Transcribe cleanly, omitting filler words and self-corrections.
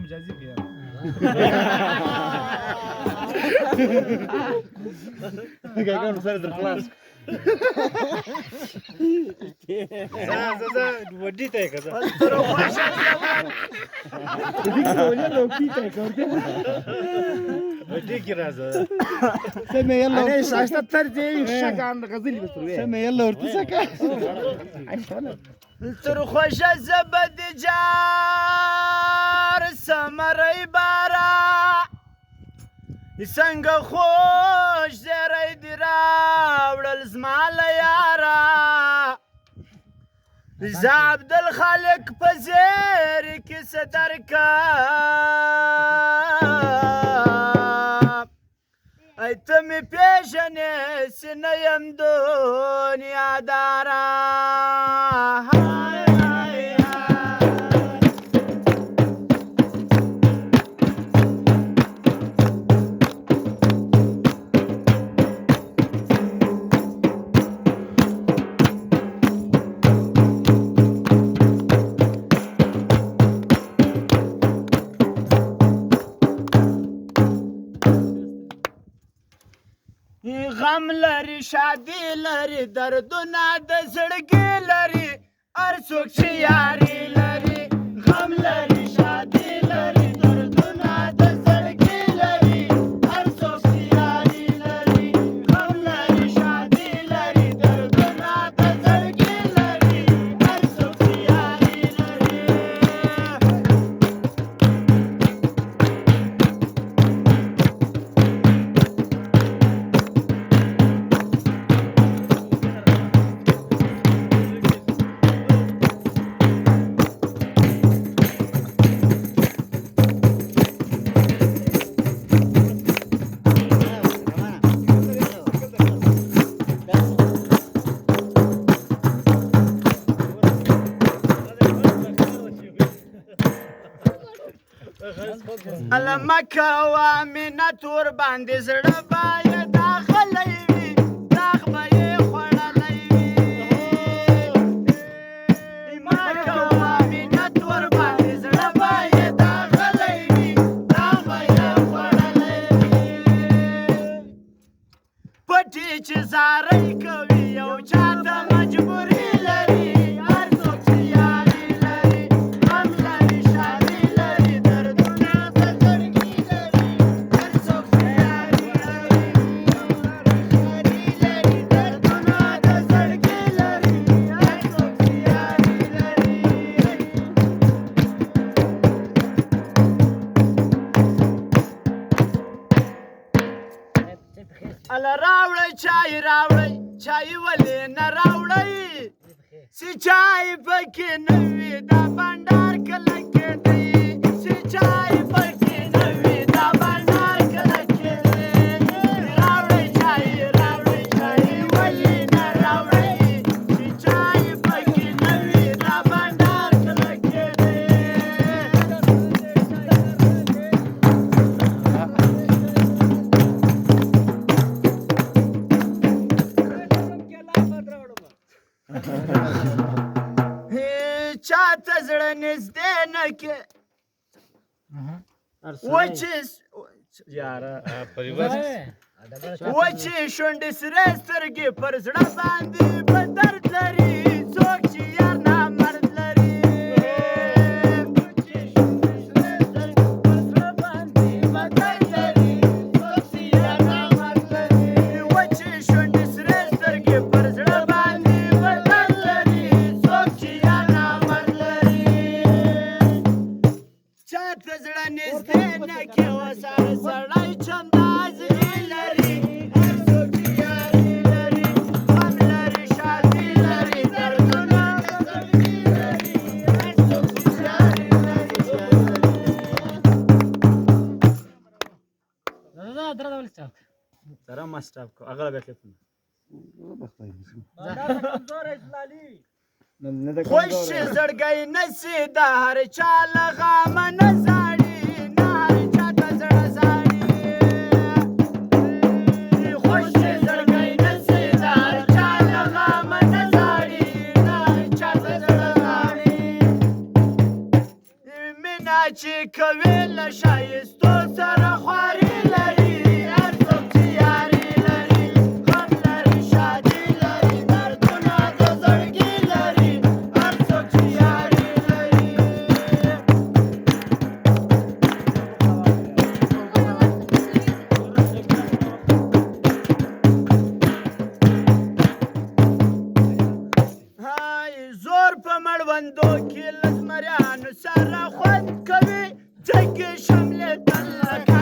مجازي کې ګاګانو سره در خلاص زه وډی ته کړه وډی کې راځه سمه يلا انا شاشة ترجي شقان غزل بتروي سمه يلا ورتسكا تر خوش زبد جار سمري بارا څنګه خوش زری دی راوړل زما له یاره زه عبدالخالق په زیر کې څه درکړم ای ته مې پېژنې چې نه یم دنیاداره غم لري شادي لري دردونه د زړګي لري هر څوک چې یاري لري غم لري شادي لري دردونه د زړګي لري هر څوک چې یاري لري غم لري شادي لري دردونه د زړګي لري هر څوک چې یاري لري المکه وا منت ور باندې زړه باید داخلی وي داغ به یې خوړلی وي مکه وا منت ور باندې زړه باید داخلی وي داغ به یې خوړلی وي پټې چې زارۍ کوي یو چا ته مجبوري لري هر څوک چې یاري لري غم لري شادي لري دردونه د زړګي لري هر څوک چې یاري لري دردونه د زړګي لري هر څوک چې یاري لري اله راوړی چای راوړی چای ولې نه راوړی چې چای پکې نه وي دا بنډار کله کېدی چې چای پکې نه وي دا بنډار کله کېدی راوړی چای ولې نه راوړی چې چای پکې نه وي دا بنډار کله کېدی چاته زړه نږدې نه کې وچې شونډې سرې سترګې پر زړه باندې په درد لري څوک چې یار نامرد لري وچې شونډې سرې سترګې پر زړه باندې په درد لري څوک چې یار نامرد لري چاته زړه نږدې نه کې وساره سړی چندازي لري هر څوک چې یاري لري غم لري شادي لري دردونه د زړګي لري هر څوک چې یاري لري سره ما سټاپ کو اغلا به کېپن خوش زړګی نسی د هر چا له غمه نه زاړي نه هر چا ته زړه زاړي خوش زړګی نسی د هر چا له غمه نه زاړي نه هر چا ته زړه زاړي مینه چې کوي له ښایستو سره خواري لري هر څوک چې یاري لري غم لري شادي لري دردونه د زړګي لري هر څوک چې یاري لري زور په مړوندو کې له زمریانو سره خوند کوي جګې شملې تل لکه